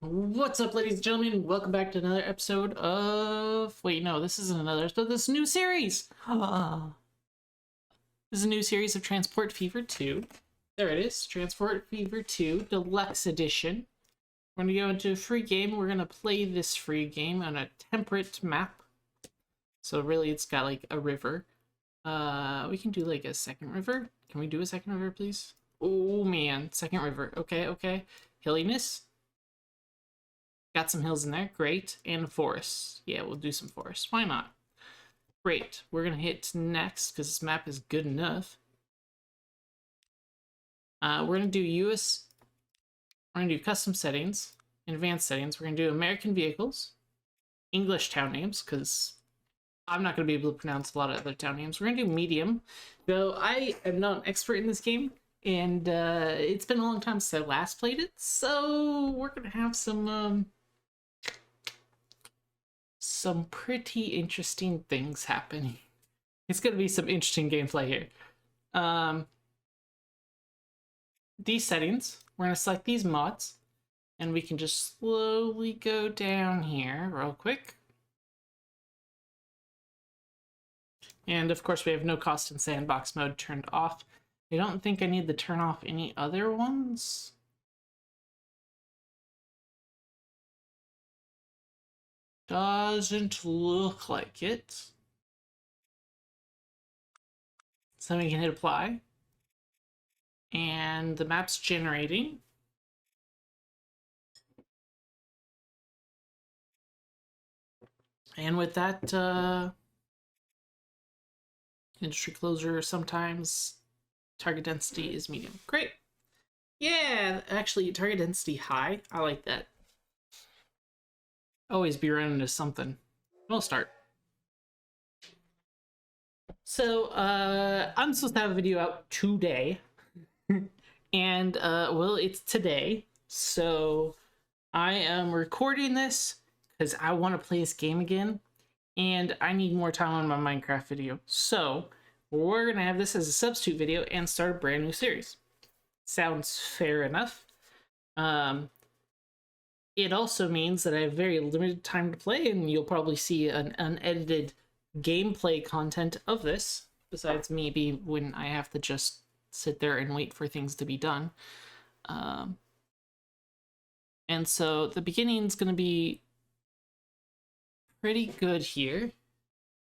What's up, ladies and gentlemen? Welcome back to another episode of... Wait, no, this isn't another episode. This is a new series! This is a new series of Transport Fever 2. There it is. Transport Fever 2 Deluxe Edition. We're going to go into a free game. We're going to play this free game on a temperate map. So really, it's got like a river. We can do like a second river. Can we do a second river, please? Oh, man. Second river. Okay. Hilliness. Got some hills in there. Great. And forests. Yeah, we'll do some forests. Why not? Great. We're going to hit next because this map is good enough. We're going to do US... We're going to do custom settings, advanced settings. We're going to do American vehicles, English town names, because I'm not going to be able to pronounce a lot of other town names. We're going to do medium, though I am not an expert in this game, and it's been a long time since I last played it, so we're going to have some pretty interesting things happening. It's going to be some interesting gameplay here. These settings, we're going to select these mods, and we can just slowly go down here real quick. And of course we have no cost in sandbox mode turned off. I don't think I need to turn off any other ones. Doesn't look like it. So we can hit apply. And the map's generating. And with that, industry closure sometimes target density is medium. Great. Yeah, actually target density high. I like that. Always be running into something. We'll start. So, I'm supposed to have a video out today. And, well, it's today. So, I am recording this because I want to play this game again. And I need more time on my Minecraft video. So, we're going to have this as a substitute video and start a brand new series. Sounds fair enough. It also means that I have very limited time to play, and you'll probably see an unedited gameplay content of this, besides maybe when I have to just sit there and wait for things to be done. And so the beginning's going to be pretty good here.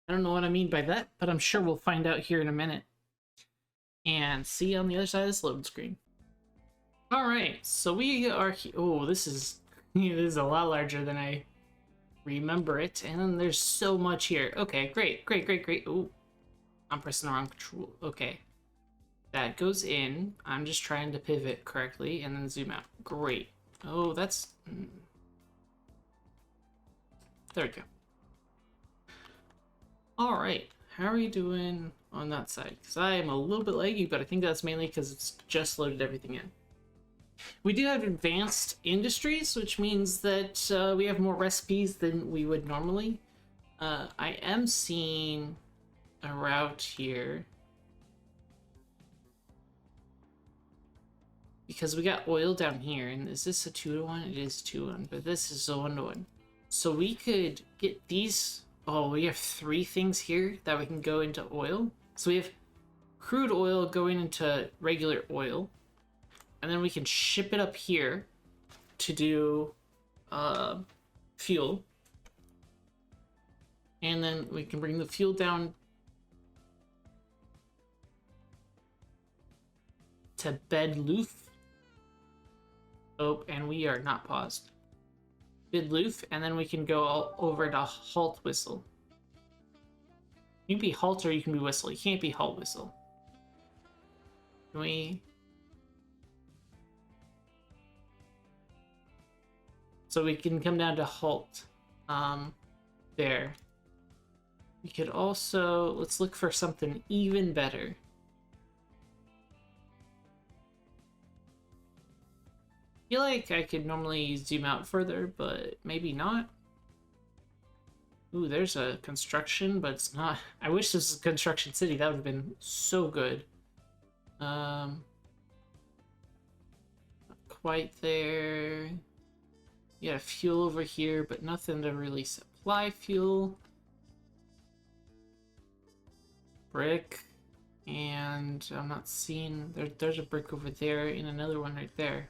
I don't know what I mean by that, but I'm sure we'll find out here in a minute. And see you on the other side of this load screen. Alright, so we are here. Oh, this is a lot larger than I remember it. And then there's so much here. Okay, great. Oh, I'm pressing the wrong control. Okay. That goes in. I'm just trying to pivot correctly and then zoom out. Great. Oh, that's... There we go. Alright, how are you doing on that side? Because I am a little bit laggy, but I think that's mainly because it's just loaded everything in. We do have advanced industries, which means that we have more recipes than we would normally. I am seeing a route here. Because we got oil down here, and is this a 2-to-1? It is 2-to-1, but this is a 1-to-1. So we could get these... Oh, we have 3 things here that we can go into oil. So we have crude oil going into regular oil. And then we can ship it up here to do fuel. And then we can bring the fuel down to Bedloof. Oh, and we are not paused. Bedloof, and then we can go all over to Halt Whistle. You can be Halt or you can be Whistle. You can't be Halt Whistle. Can we... So we can come down to Halt. There. We could also... Let's look for something even better. I feel like I could normally zoom out further, but maybe not. Ooh, there's a construction, but it's not. I wish this was a construction city. That would have been so good. Not quite there. You got fuel over here, but nothing to really supply fuel. Brick. And I'm not seeing... There's a brick over there and another one right there.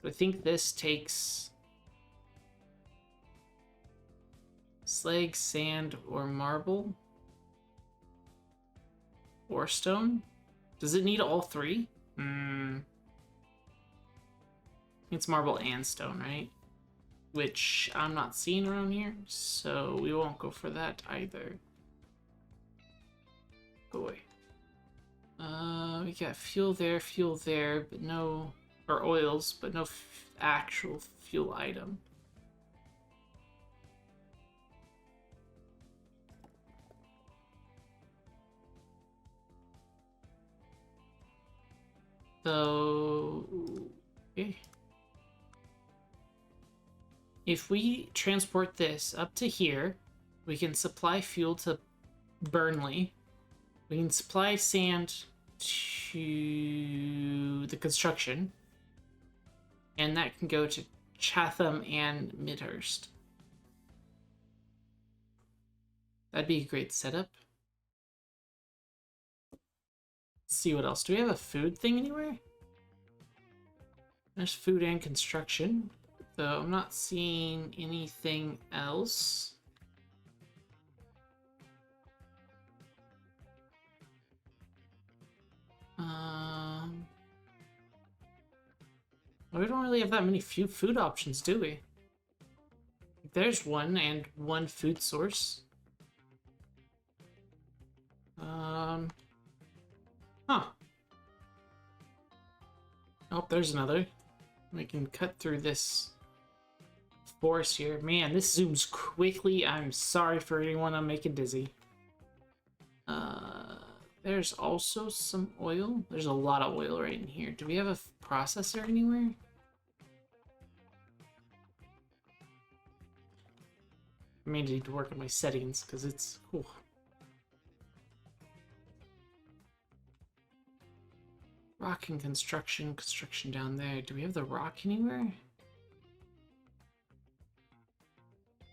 But I think this takes... slag, sand, or marble. Or stone. Does it need all three? It's marble and stone, right? Which I'm not seeing around here, so we won't go for that either. Go away. We got fuel there, but no... or oils, but no actual fuel item. So... okay. If we transport this up to here, we can supply fuel to Burnley. We can supply sand to the construction. And that can go to Chatham and Midhurst. That'd be a great setup. Let's see what else. Do we have a food thing anywhere? There's food and construction. Though I'm not seeing anything else. We don't really have that many food options, do we? There's one and one food source. Huh. Oh, there's another. We can cut through this forest here. Man, this zooms quickly. I'm sorry for anyone I'm making dizzy. There's also some oil. There's a lot of oil right in here. Do we have a processor anywhere? I may need to work on my settings because it's cool. Rock and construction down there. Do we have the rock anywhere?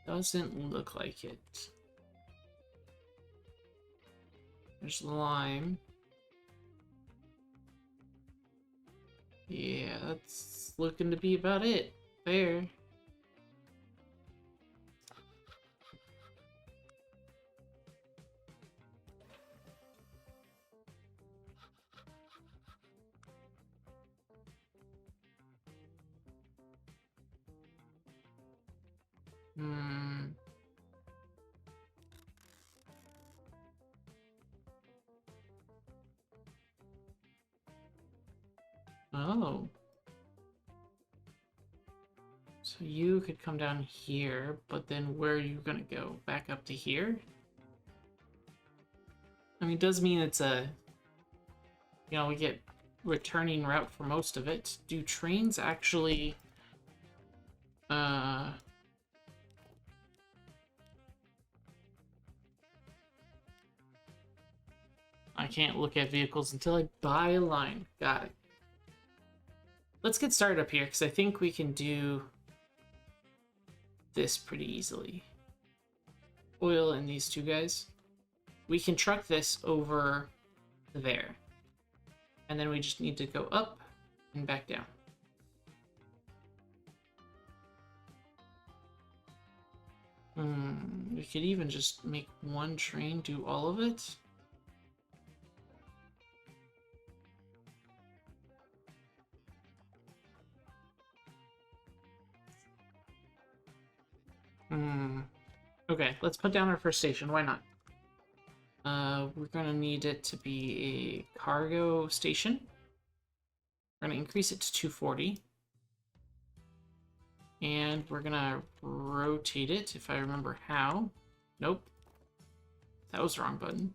Doesn't look like it. There's lime. Yeah, that's looking to be about it. There. Oh. So you could come down here, but then where are you gonna go? Back up to here? I mean, it does mean it's a... you know, we get returning route for most of it. Do trains actually... I can't look at vehicles until I buy a line. Got it. Let's get started up here, because I think we can do this pretty easily. Oil and these two guys. We can truck this over there. And then we just need to go up and back down. We could even just make one train do all of it. Okay, let's put down our first station. Why not? We're gonna need it to be a cargo station. We're gonna increase it to 240. And we're gonna rotate it, if I remember how. Nope. That was the wrong button.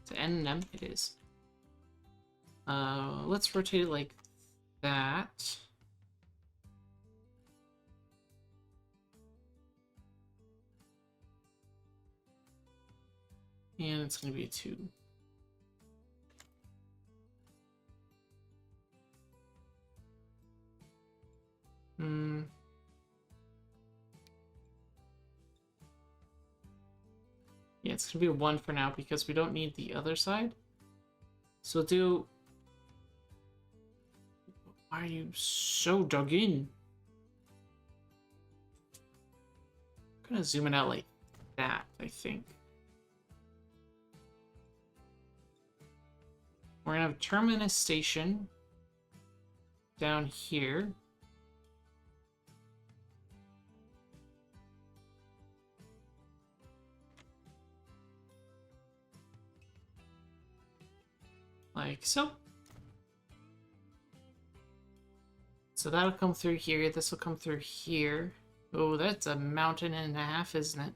To N and M, it is. Let's rotate it like that. And it's going to be a 2. Hmm. Yeah, it's gonna be a 1 for now because we don't need the other side. So we'll do... Why are you so dug in? I'm gonna zoom it out like that, I think. We're gonna have Terminus Station down here. Like so. So that'll come through here, this will come through here. Oh, that's a mountain and a half, isn't it?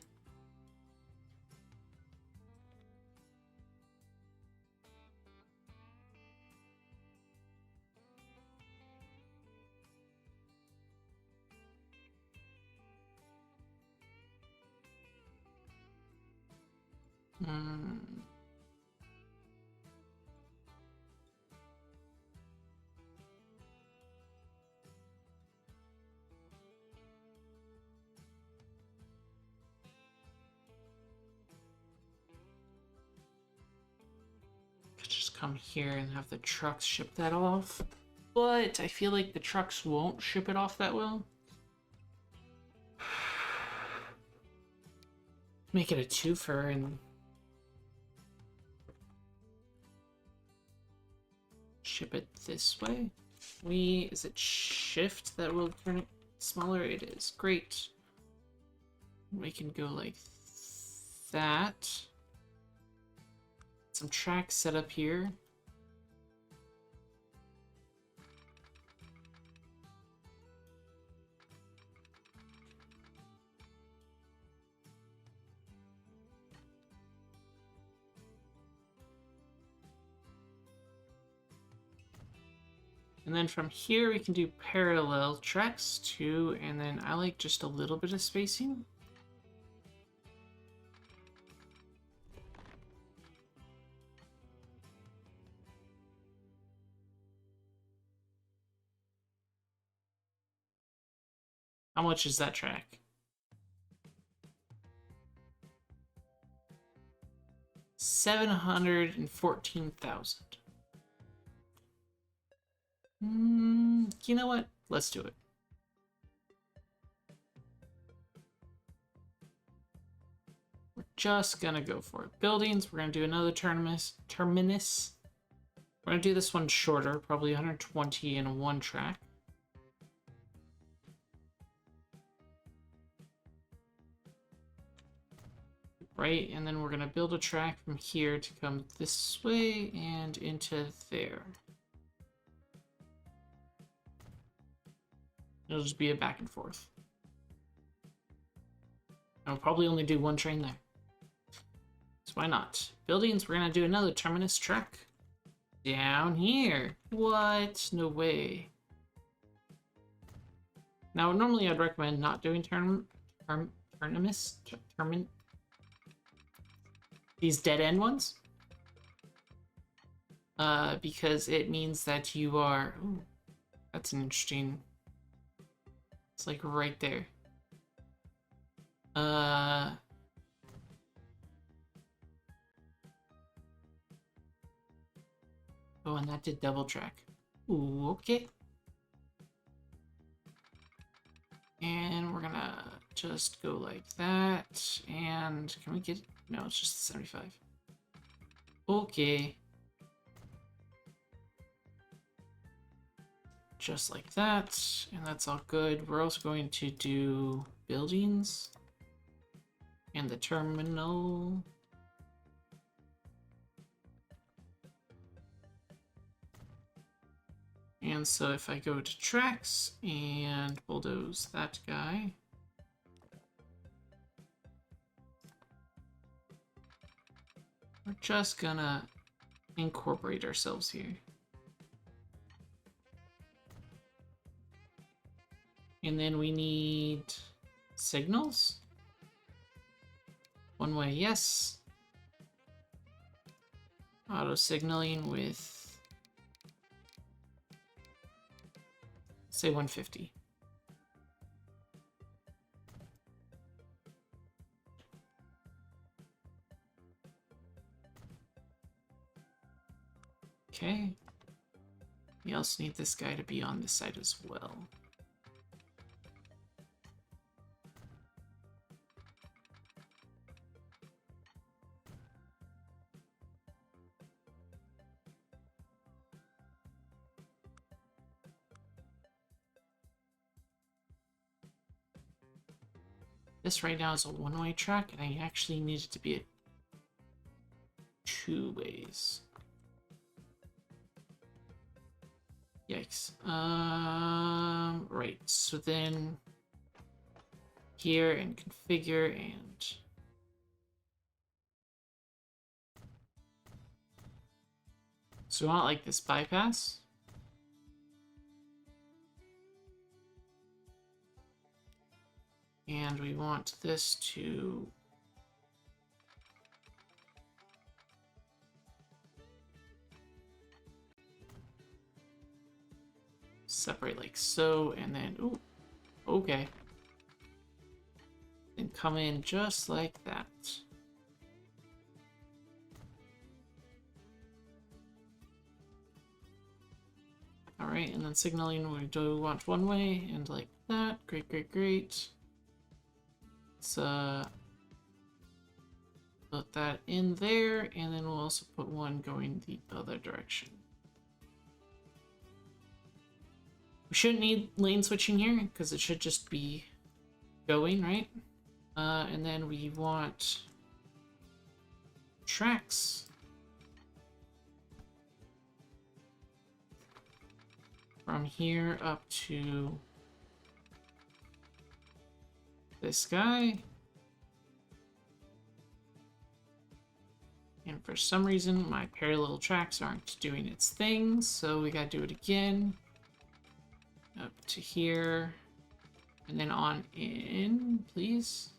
Hmm. Could just come here and have the trucks ship that off. But I feel like the trucks won't ship it off that well. Make it a twofer and ship it this way. Is it shift that will turn it smaller? It is. Great. We can go like that. Some tracks set up here. And then from here we can do parallel tracks too, and then I like just a little bit of spacing. How much is that track? 714,000. You know what? Let's do it. We're just gonna go for it. Buildings, we're gonna do another terminus. We're gonna do this one shorter, probably 120 in one track. Right, and then we're gonna build a track from here to come this way and into there. It'll just be a back and forth. I'll probably only do one train there. So why not? Buildings, we're gonna do another terminus track. Down here. What? No way. Now, normally I'd recommend not doing these dead end ones. Because it means that you are... Ooh, that's an interesting... It's like right there. Oh, and that did double track. Ooh, okay. And we're gonna just go like that. And can we get... No, it's just 75. Okay. Just like that. And that's all good. We're also going to do buildings. And the terminal. And so if I go to tracks and bulldoze that guy. We're just gonna incorporate ourselves here. And then we need signals. One way, yes. Auto signaling with, say, 150. Okay. We also need this guy to be on this side as well. This right now is a one-way track, and I actually need it to be a two ways. Yikes. Right, so then here and configure and so we want like this bypass. And we want this to separate like so, and then, ooh, okay. And come in just like that. Alright, and then signaling we do want one way, and like that. Great, great, great. Let's put that in there, and then we'll also put one going the other direction. We shouldn't need lane switching here, because it should just be going, right? And then we want tracks. From here up to this guy. And for some reason, my parallel tracks aren't doing its thing, so we gotta do it again. Up to here. And then on in, please.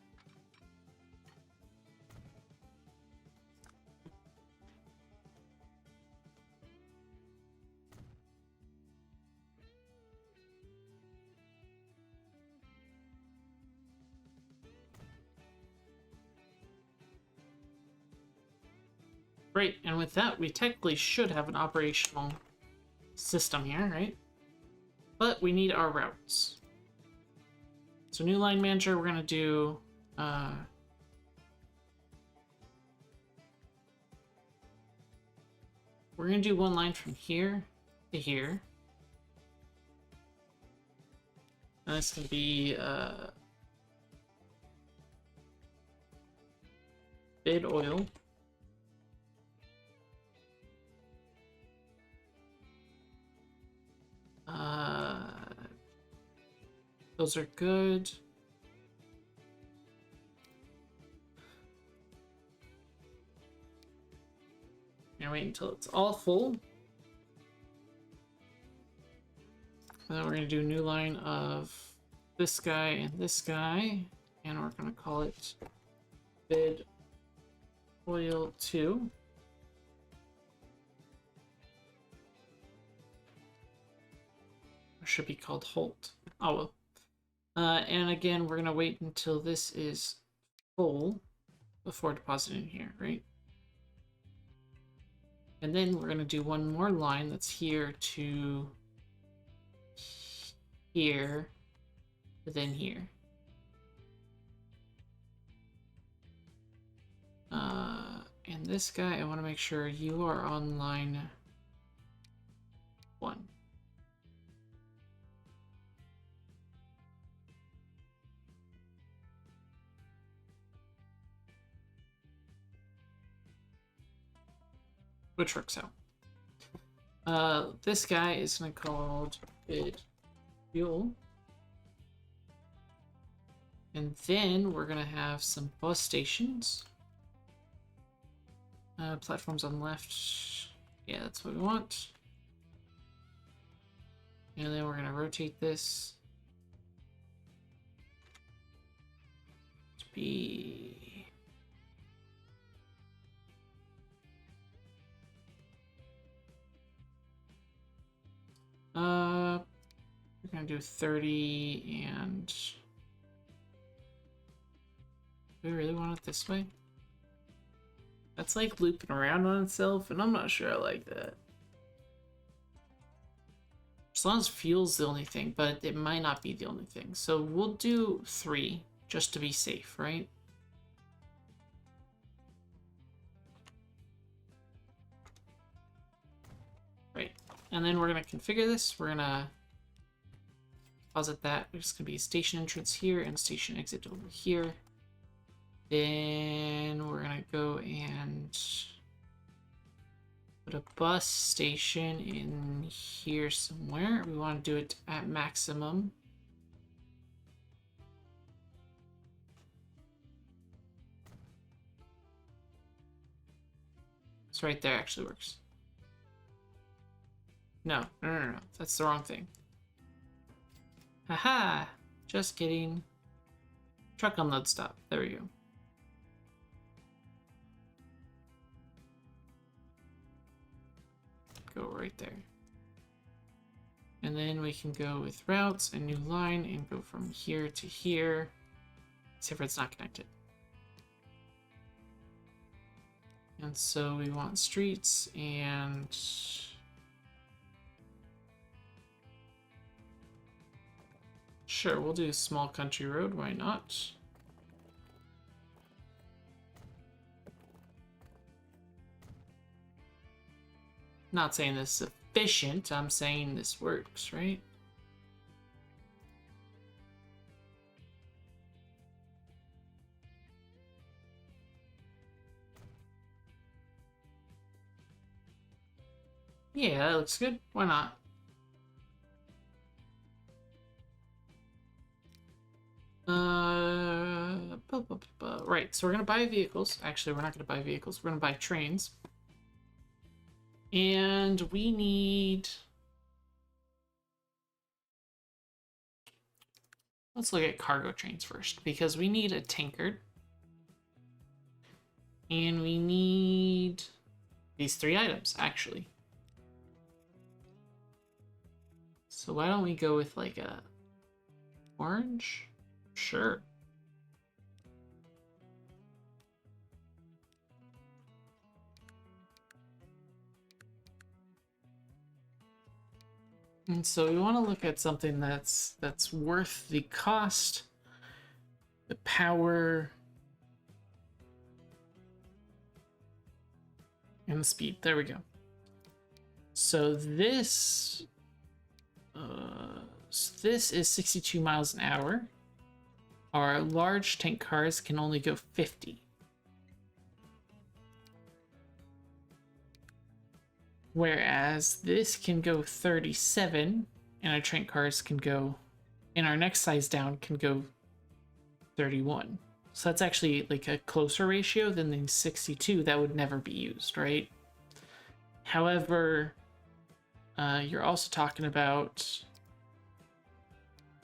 Great, and with that, we technically should have an operational system here, right? But we need our routes. So new line manager, we're gonna do we're gonna do one line from here to here. And this can be bid oil. Those are good. And wait until it's all full. And then we're gonna do a new line of this guy and this guy, and we're gonna call it bid oil 2. It should be called Holt. Oh well. And again, we're gonna wait until this is full before depositing here, right? And then we're gonna do one more line that's here to here, then here. And this guy, I want to make sure you are on line 1. Which works out. This guy is gonna called bid fuel. And then we're gonna have some bus stations. Platforms on left. Yeah, that's what we want. And then we're gonna rotate this to be we're gonna do 30 and do we really want it this way? That's like looping around on itself, and I'm not sure I like that. As long as fuel's the only thing, but it might not be the only thing. So we'll do 3, just to be safe, right? Right. And then we're going to configure this. We're going to posit that. There's going to be station entrance here and station exit over here. Then we're going to go and put a bus station in here somewhere. We want to do it at maximum. It's right there, actually works. No. That's the wrong thing. Haha! Just kidding. Truck unload stop. There we go. Go right there. And then we can go with routes and new line and go from here to here. Except for it's not connected. And so we want streets and sure, we'll do small country road, why not? Not saying this is efficient, I'm saying this works, right? Yeah, that looks good. Why not? Right, so we're gonna buy vehicles. Actually, we're not gonna buy vehicles. We're gonna buy trains. And we need... Let's look at cargo trains first, because we need a tankard. And we need these 3 items, actually. So why don't we go with like a orange? Sure. And so we want to look at something that's worth the cost, the power, and the speed. There we go. So this is 62 miles an hour. Our large tank cars can only go 50. Whereas this can go 37, and our tank cars can go, and our next size down can go 31. So that's actually like a closer ratio than the 62 that would never be used, right? However, you're also talking about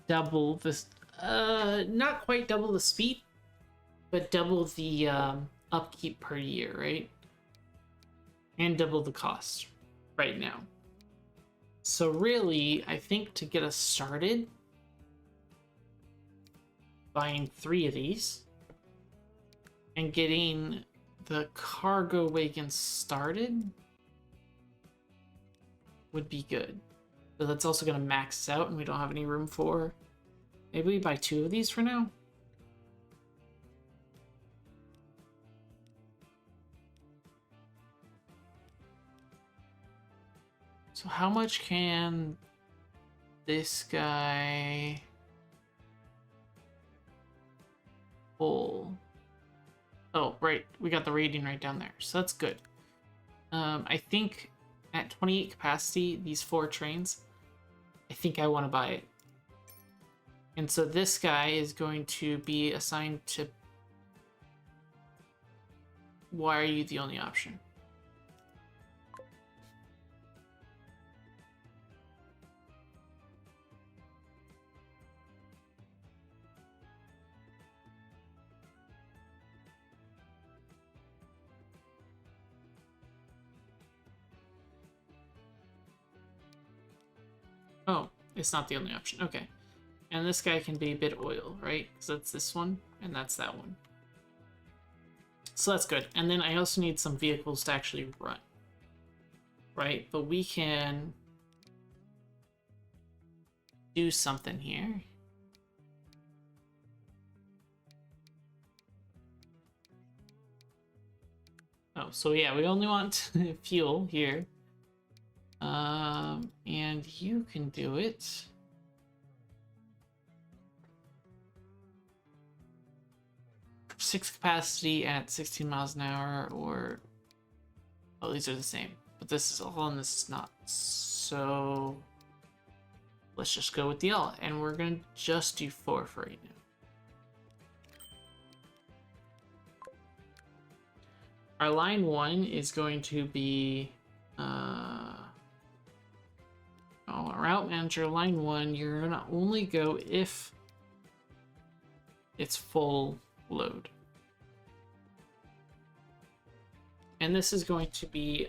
double this, not quite double the speed, but double the upkeep per year, right? And double the cost right now. So really, I think to get us started, buying 3 of these and getting the cargo wagon started would be good. But that's also going to max out and we don't have any room for. Maybe we buy 2 of these for now. So how much can this guy pull? Oh, right. We got the rating right down there. So that's good. I think at 28 capacity, these 4 trains, I think I want to buy it. And so this guy is going to be assigned to... Why are you the only option? Oh, it's not the only option. Okay. And this guy can be bid oil, right? Because that's this one, and that's that one. So that's good. And then I also need some vehicles to actually run. Right? But we can do something here. Oh, so yeah, we only want fuel here. And you can do it. Six capacity at 16 miles an hour, or oh, these are the same, but this is all and this is not. So let's just go with the L, and we're gonna just do 4 for right now. Our line 1 is going to be route manager line 1. You're gonna only go if it's full load. And this is going to be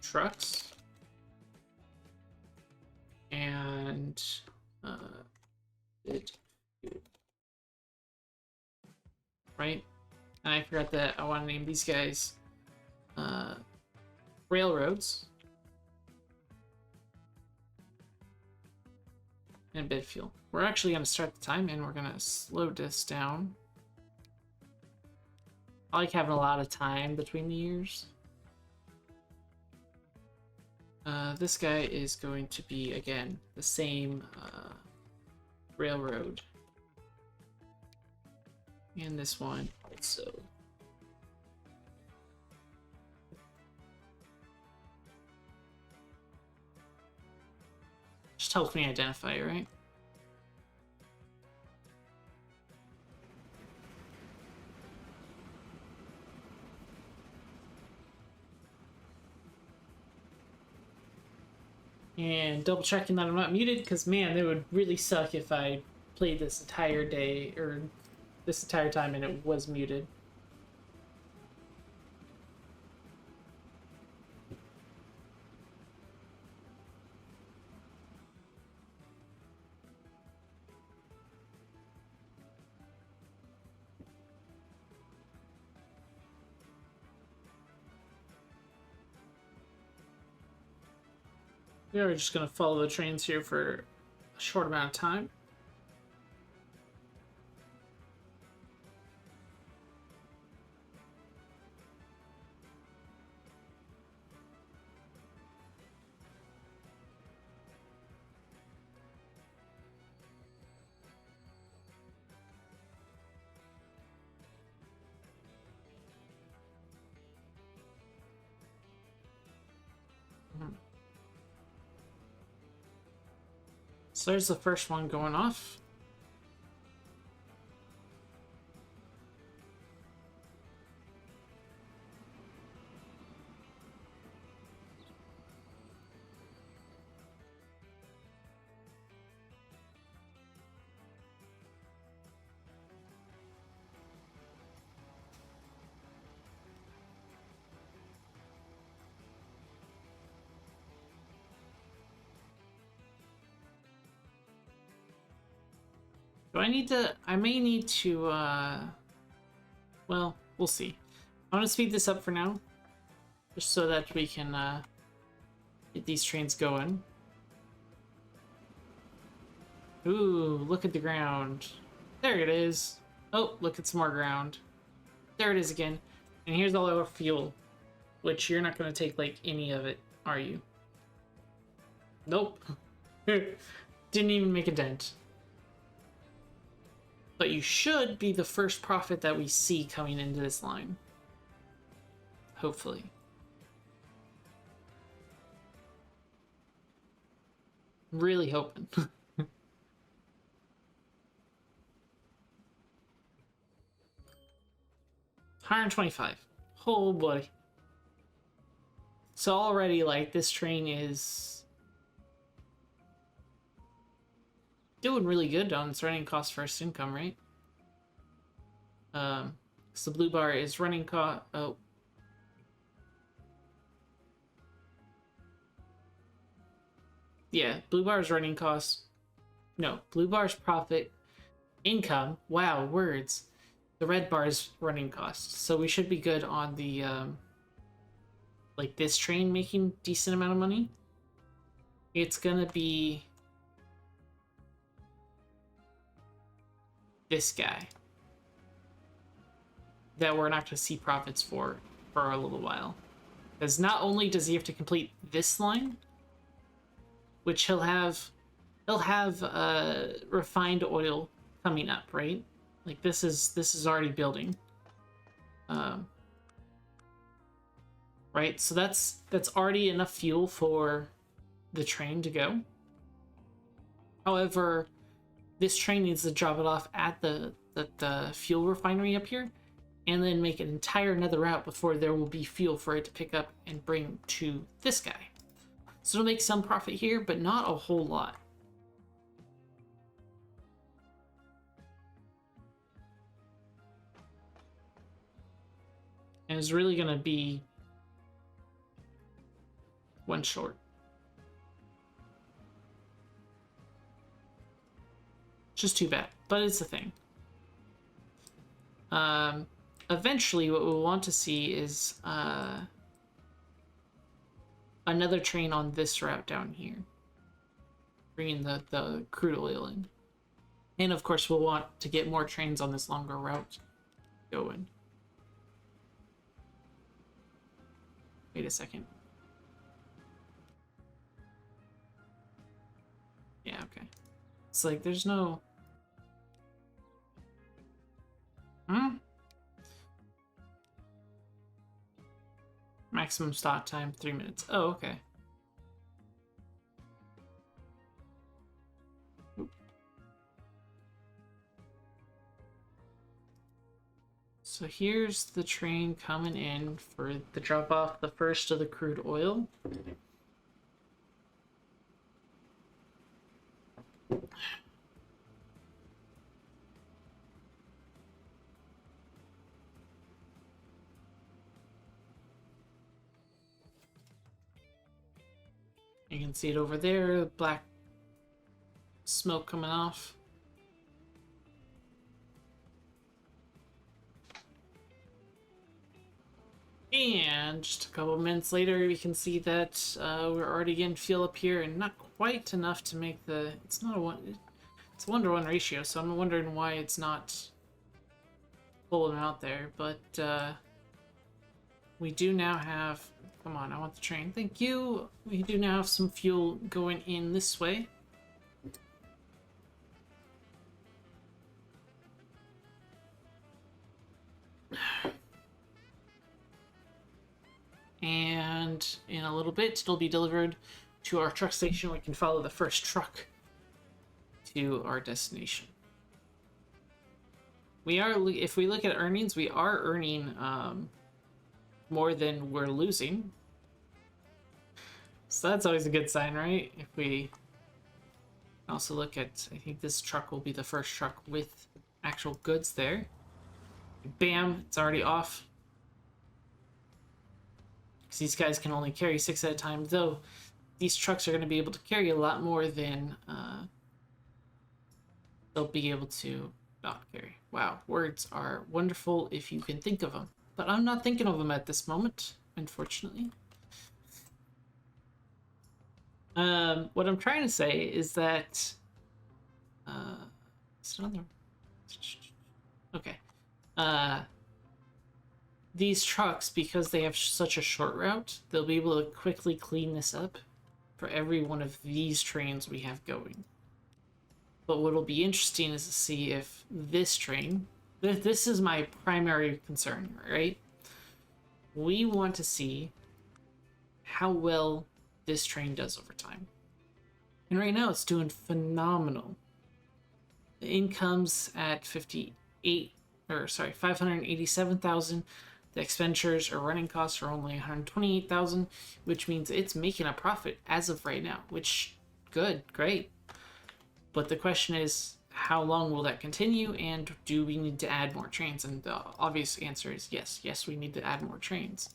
trucks and right? And I forgot that I want to name these guys railroads and bid fuel. We're actually going to start the time and we're going to slow this down. I like having a lot of time between the years. This guy is going to be, again, the same railroad. And this one also. Just helps me identify, right? And double checking that I'm not muted, because man, it would really suck if I played this entire day or this entire time and it was muted. We're just going to follow the trains here for a short amount of time. So there's the first one going off. Do I need to... I may need to, well, we'll see. I want to speed this up for now. Just so that we can, get these trains going. Ooh, look at the ground. There it is. Oh, look at some more ground. There it is again. And here's all our fuel. Which you're not going to take, like, any of it, are you? Nope. Didn't even make a dent. But you should be the first profit that we see coming into this line. Hopefully. Really hoping. 125. Oh boy. So already, like, this train is doing really good on its running cost first income, right? So the blue bar is running cost. Oh. Yeah, blue bar is running cost. No, blue bar's profit income. Wow, words. The red bar is running cost. So we should be good on the, like, this train making decent amount of money. it's gonna be this guy that we're not gonna see profits for a little while. Because not only does he have to complete this line, which he'll have refined oil coming up, right? Like this is already building. Right, so that's already enough fuel for the train to go. However, this train needs to drop it off at the fuel refinery up here, and then make an entire another route before there will be fuel for it to pick up and bring to this guy. So it'll make some profit here, but not a whole lot. And it's really gonna be one short. Just too bad, but it's a thing. Eventually what we'll want to see is another train on this route down here, bringing the crude oil in. And of course we'll want to get more trains on this longer route going. Wait a second. Yeah, okay. It's like there's no... Maximum stop time, 3 minutes. Oh, okay. Oop. So here's the train coming in for the drop off the first of the crude oil. You can see it over there, black smoke coming off. And just a couple minutes later, we can see that we're already getting fuel up here, and not quite enough to make the... It's not a one... It's a 1-to-1 ratio, so I'm wondering why it's not pulling out there. But we do now have... Come on, I want the train. Thank you! We do now have some fuel going in this way. And in a little bit, it'll be delivered to our truck station. We can follow the first truck to our destination. We are, if we look at earnings, we are earning more than we're losing. So that's always a good sign, right? If we also look at, I think this truck will be the first truck with actual goods there. Bam, it's already off. Because these guys can only carry 6 at a time, though these trucks are going to be able to carry a lot more than they'll be able to not carry. Wow, words are wonderful if you can think of them. But I'm not thinking of them at this moment, unfortunately. What I'm trying to say is that... it's another... Okay. These trucks, because they have such a short route, they'll be able to quickly clean this up for every one of these trains we have going. But what'll be interesting is to see if this train... This is my primary concern, right? We want to see how well this train does over time. And right now it's doing phenomenal. The income's at 587,000. The expenditures or running costs are only 128,000, which means it's making a profit as of right now, which good, great. But the question is, how long will that continue, and do we need to add more trains? And the obvious answer is yes. Yes, we need to add more trains.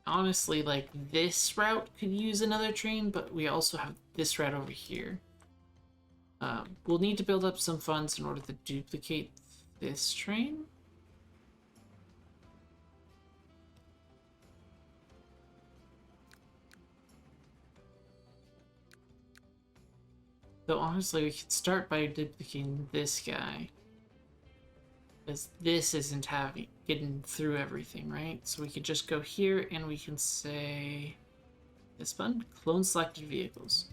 Honestly, like, this route could use another train, but we also have this route over here. We'll need to build up some funds in order to duplicate this train. So honestly, we could start by duplicating this guy. Because this isn't getting through everything, right? So we could just go here and we can say this button, clone selected vehicles.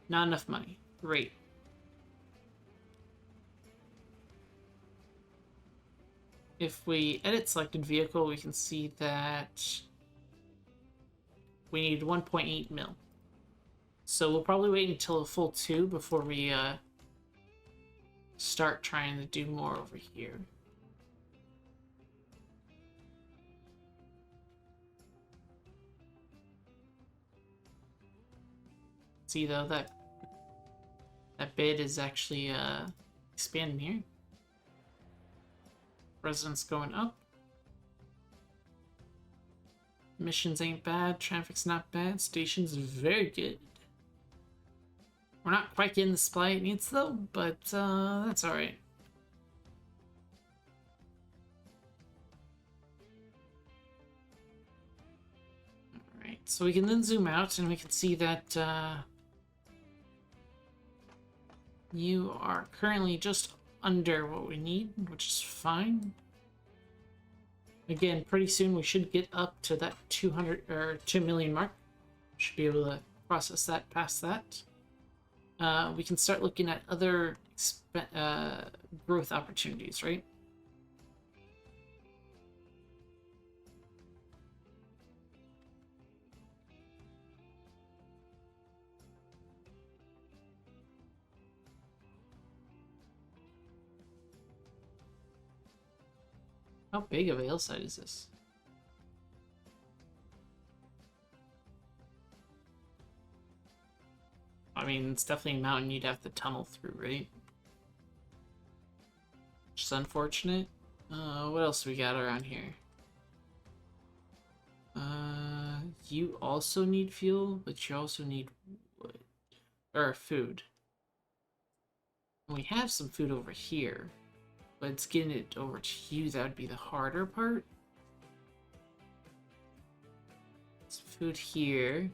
Not enough money. Great. If we edit selected vehicle, we can see that we need 1.8 mil. So we'll probably wait until a full 2 before we start trying to do more over here. See though that bid is actually expanding here. Residents going up. Missions ain't bad, traffic's not bad, station's very good. We're not quite getting the supply it needs though, but that's alright. Alright, so we can then zoom out and we can see that you are currently just under what we need, which is fine. Again, pretty soon we should get up to that 200 or 2 million mark. Should be able to process that past that. We can start looking at other growth opportunities, right? How big of a hillside is this? I mean, it's definitely a mountain you'd have to tunnel through, right? Which is unfortunate. What else we got around here? You also need fuel, but you also need wood. Or food. And we have some food over here. But it's getting it over to you that would be the harder part. Some food here.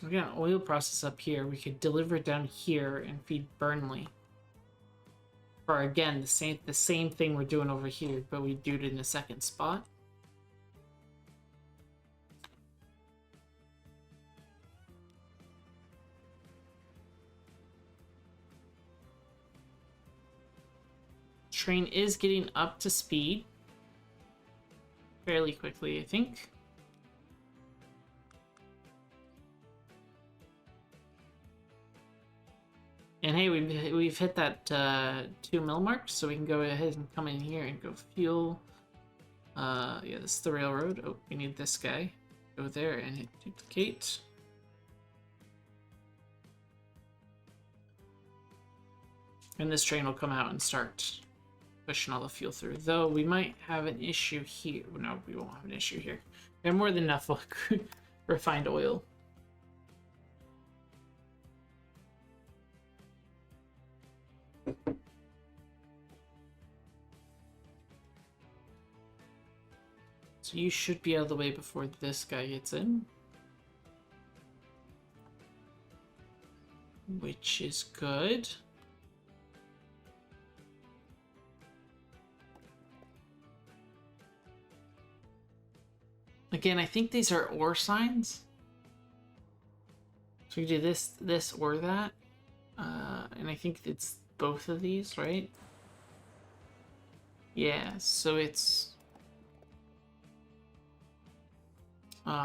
We got an oil process up here. We could deliver it down here and feed Burnley. Or again, the same thing we're doing over here, but we do it in a second spot. Train is getting up to speed fairly quickly, I think. And hey, we've hit that 2 mil mark, so we can go ahead and come in here and go fuel. Yeah, this is the railroad. Oh, we need this guy. Go there and hit duplicate. And this train will come out and start pushing all the fuel through. Though we might have an issue here. No, we won't have an issue here. We have more than enough refined oil. So you should be out of the way before this guy gets in. Which is good. Again, I think these are or signs. So we do this, or that. And I think it's both of these, right? Yeah, so it's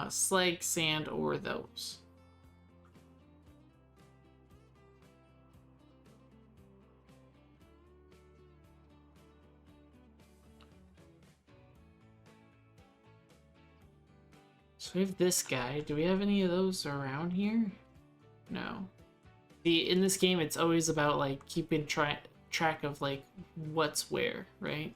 slag, sand, or those. So we have this guy. Do we have any of those around here? No. In this game, it's always about like keeping track of like what's where, right?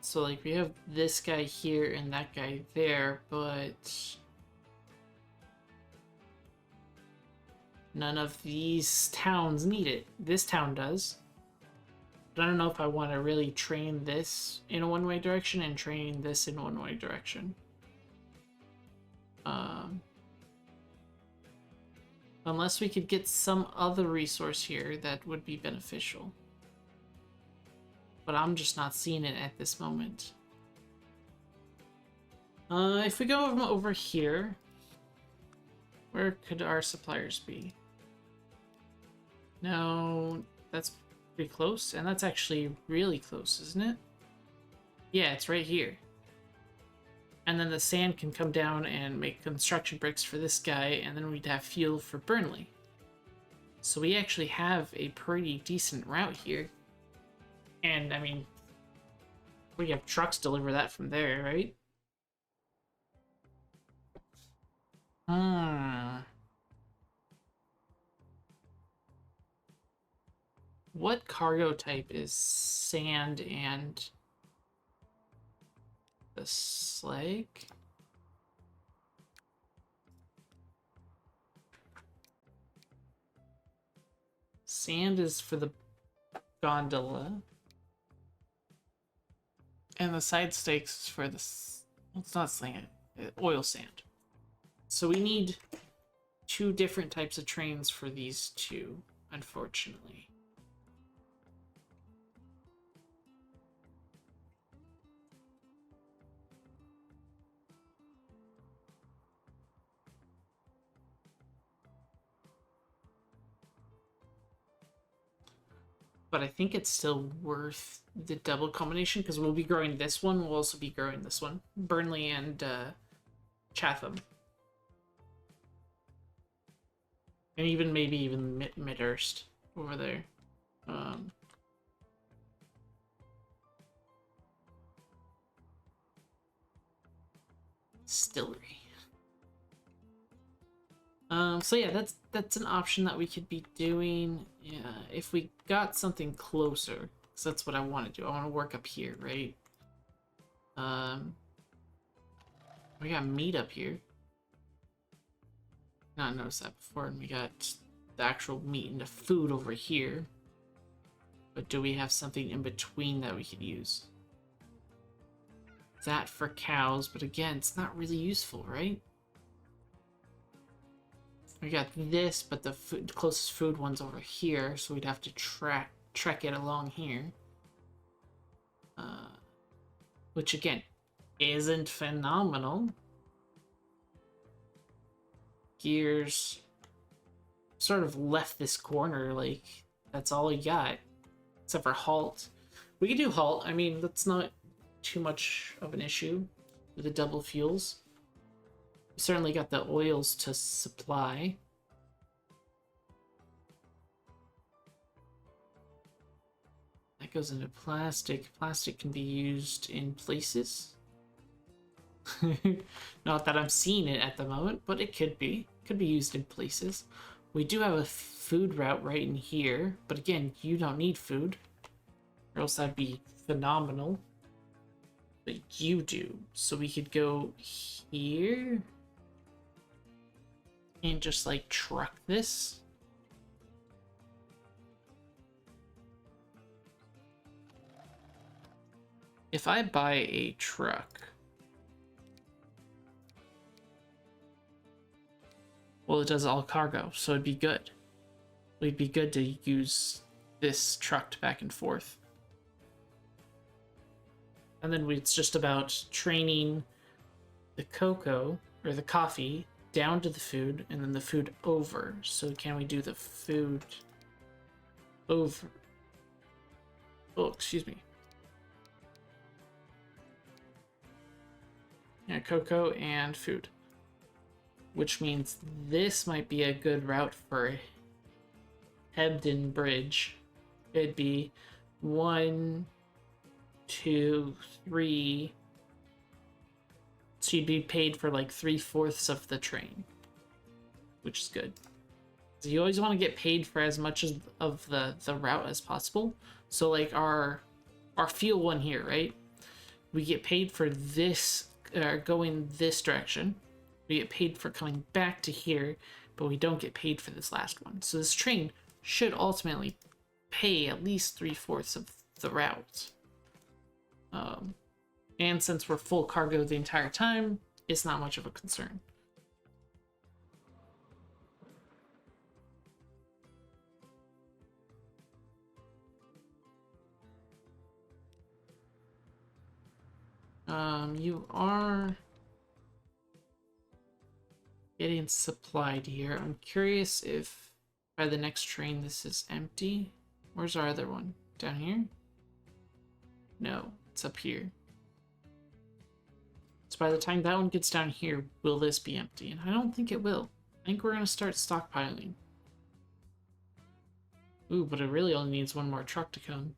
So like we have this guy here and that guy there, but None of these towns need it. This town does. But I don't know if I want to really train this in a one-way direction and train this in one-way direction. Unless we could get some other resource here that would be beneficial. But I'm just not seeing it at this moment. If we go over here, where could our suppliers be? No, that's pretty close, and that's actually really close, isn't it? Yeah, it's right here. And then the sand can come down and make construction bricks for this guy, and then we'd have fuel for Burnley. So we actually have a pretty decent route here. And, I mean, we have trucks deliver that from there, right? What cargo type is sand and the slag? Sand is for the gondola. And the side stakes is for the... Well, it's not sand. Oil sand. So we need 2 different types of trains for these 2, unfortunately. But I think it's still worth the double combination because we'll be growing this one. We'll also be growing this one. Burnley and Chatham. And even maybe even Midhurst over there. Distillery. So yeah, that's an option that we could be doing. Yeah, if we got something closer, because that's what I want to do. I want to work up here, right? We got meat up here. Not noticed that before, and we got the actual meat and the food over here. But do we have something in between that we could use? That for cows, but again, it's not really useful, right? We got this, but the closest food one's over here, so we'd have to trek it along here. Which again, isn't phenomenal. Gears sort of left this corner, like, that's all we got. Except for halt. We could do halt, I mean, that's not too much of an issue with the double fuels. We certainly got the oils to supply. That goes into plastic. Plastic can be used in places. Not that I'm seeing it at the moment, but it could be. Could be used in places. We do have a food route right in here, but again, you don't need food, or else that'd be phenomenal. But you do. So we could go here and just like truck this. If I buy a truck, well, it does all cargo, so it'd be good. It'd be good to use this trucked back and forth. And then it's just about training the cocoa, or the coffee, down to the food, and then the food over. So can we do the food over? Oh, excuse me. Yeah, cocoa and food. Which means this might be a good route for Hebden Bridge. It'd be 1, 2, 3. So you'd be paid for like 3/4 of the train, which is good. So you always want to get paid for as much of the route as possible. So like our fuel one here, right? We get paid for this going this direction. We get paid for coming back to here, but we don't get paid for this last one. So this train should ultimately pay at least 3/4 of the route. And since we're full cargo the entire time, it's not much of a concern. You are getting supplied here. I'm curious if by the next train this is empty. Where's our other one? Down here? No, it's up here. So by the time that one gets down here, will this be empty? And I don't think it will. I think we're going to start stockpiling. Ooh, but it really only needs one more truck to come.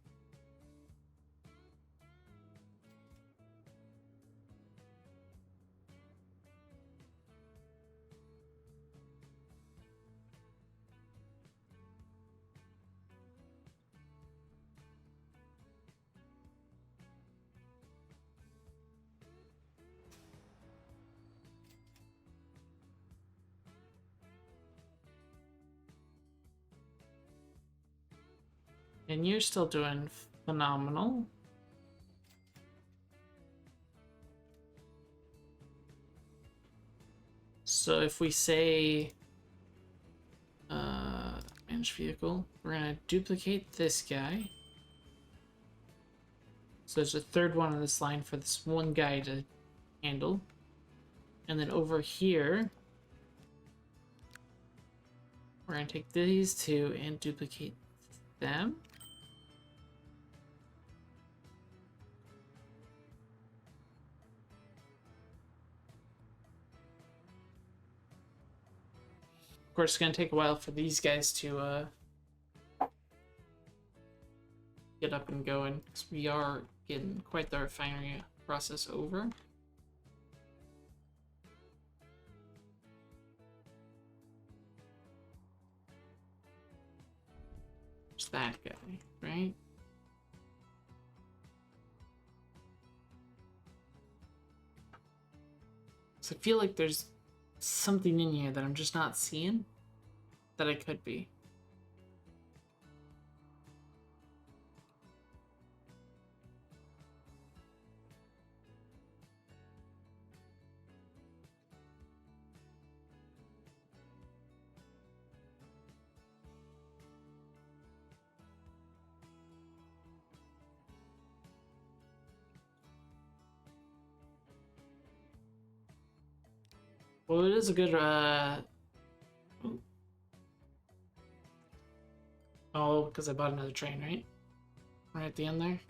And you're still doing phenomenal. So if we say manage vehicle, we're gonna duplicate this guy. So there's a third one on this line for this one guy to handle. And then over here, we're gonna take these two and duplicate them. Of course, it's going to take a while for these guys to get up and going, because we are getting quite the refinery process over. There's that guy, right? So I feel like there's something in here that I'm just not seeing that I could be. Well, it is a good, oh, because I bought another train, right? Right at the end there?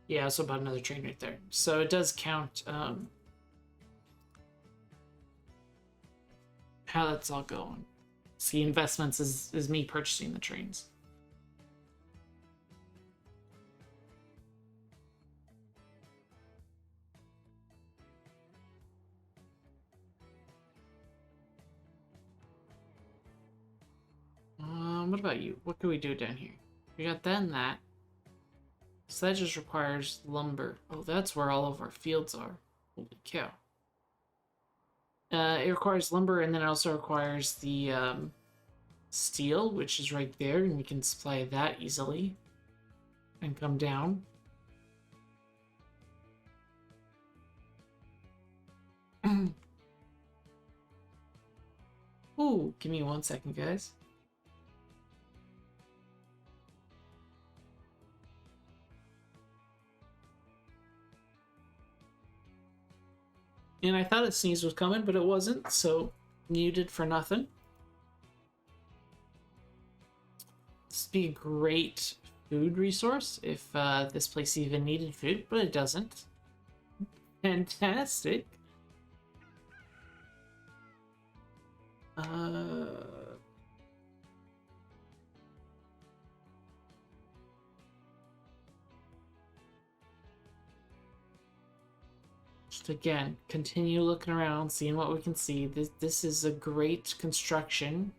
Yeah, I also bought another train right there. So it does count, how that's all going. See, investments is me purchasing the trains. What about you? What can we do down here? We got that and that. So that just requires lumber. Oh, that's where all of our fields are. Holy cow. It requires lumber, and then it also requires the steel, which is right there, and we can supply that easily and come down. Ooh, give me 1 second, guys. And I thought a sneeze was coming, but it wasn't, so muted for nothing. This would be a great food resource if this place even needed food, but it doesn't. Fantastic. Just again, continue looking around, seeing what we can see. This is a great construction,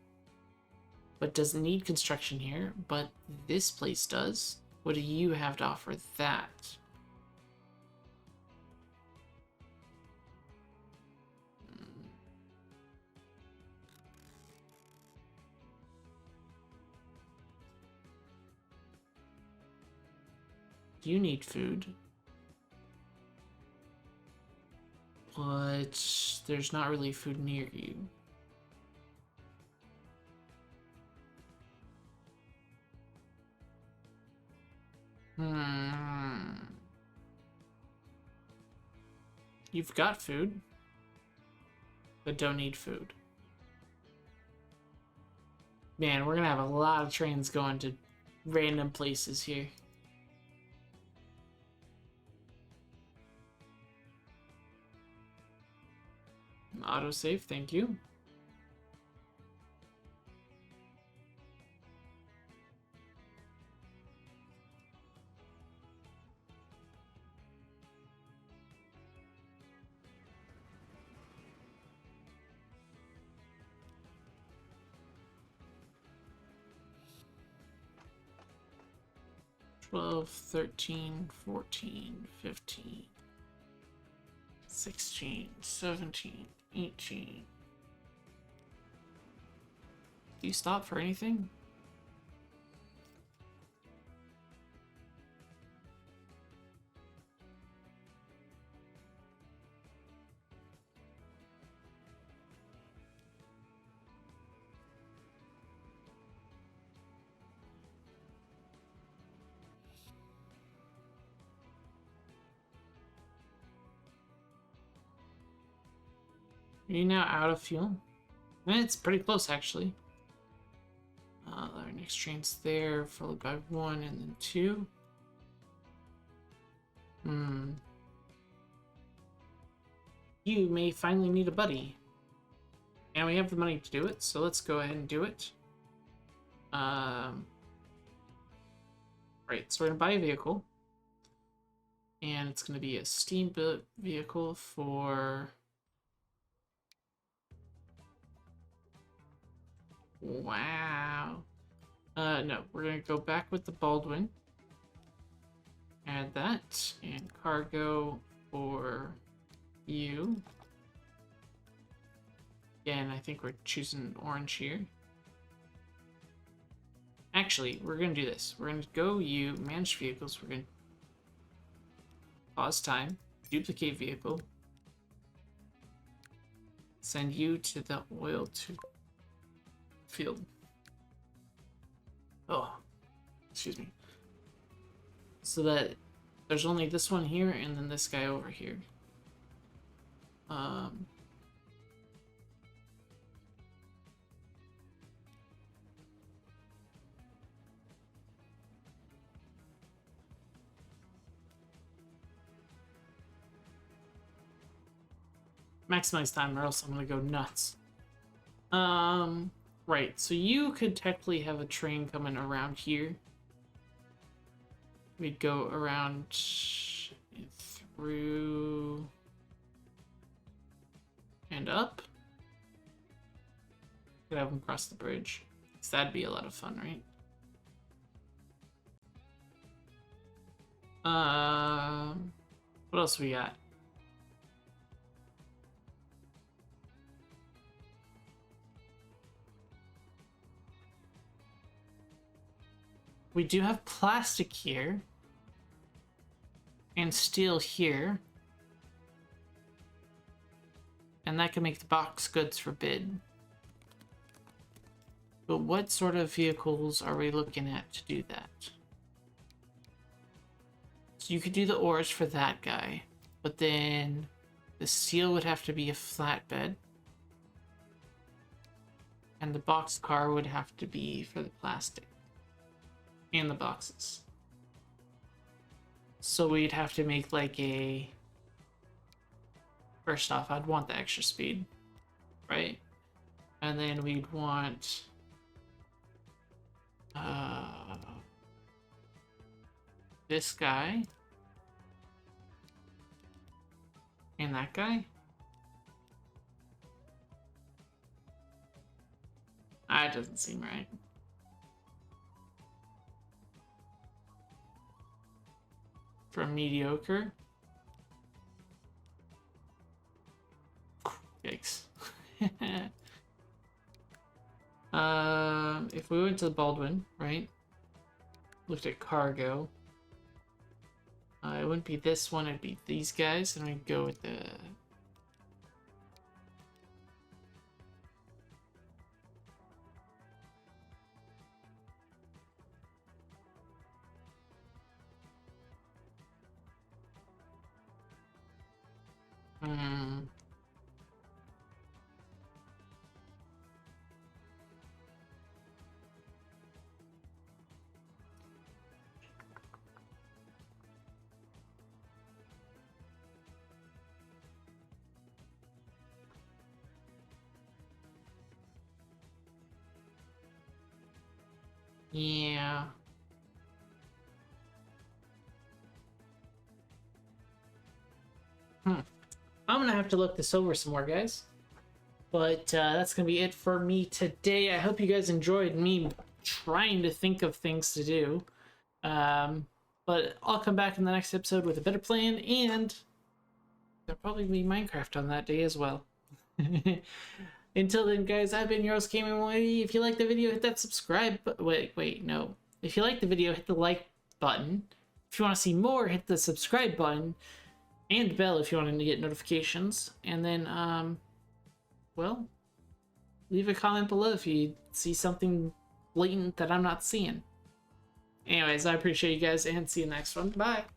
but doesn't need construction here, but this place does. What do you have to offer that? You need food. But there's not really food near you. You've got food, but don't need food. Man, we're gonna have a lot of trains going to random places here. Autosave, thank you. $12, $13, $14, $15, $16, $17, $18. Do you stop for anything? Are you now out of fuel? It's pretty close, actually. Our next train's there, followed by 1 and then 2. You may finally need a buddy. And we have the money to do it, so let's go ahead and do it. Right, so we're gonna buy a vehicle. And it's gonna be a steamboat vehicle for... Wow. No, we're gonna go back with the Baldwin. Add that, and cargo for you. Again, I think we're choosing orange here. Actually, we're gonna do this. We're gonna go you, manage vehicles, we're gonna pause time, duplicate vehicle, send you to the oil to field. Oh, excuse me. So that there's only this one here and then this guy over here. Maximize time or else I'm gonna go nuts. Right, so you could technically have a train coming around here. We'd go around through and up. Could have them cross the bridge. So that'd be a lot of fun, right? What else we got? We do have plastic here. And steel here. And that can make the box goods for bid. But what sort of vehicles are we looking at to do that? So you could do the ores for that guy. But then the steel would have to be a flatbed. And the box car would have to be for the plastic. And the boxes. So we'd have to make like a... First off, I'd want the extra speed, right? And then we'd want... this guy. And that guy. That doesn't seem right. From mediocre. Yikes. If we went to the Baldwin, right? Looked at cargo. It wouldn't be this one, it'd be these guys, and we'd go with the... Hmm. Yeah. I'm gonna have to look this over some more, guys. But that's gonna be it for me today. I hope you guys enjoyed me trying to think of things to do. But I'll come back in the next episode with a better plan, and there'll probably be Minecraft on that day as well. Until then, guys, I've been yours, Gaming Whitey. If you like the video, hit that subscribe wait, no. If you like the video, hit the like button. If you want to see more, hit the subscribe button. And bell if you want to get notifications. And then, well, leave a comment below if you see something blatant that I'm not seeing. Anyways, I appreciate you guys, and see you next one. Bye!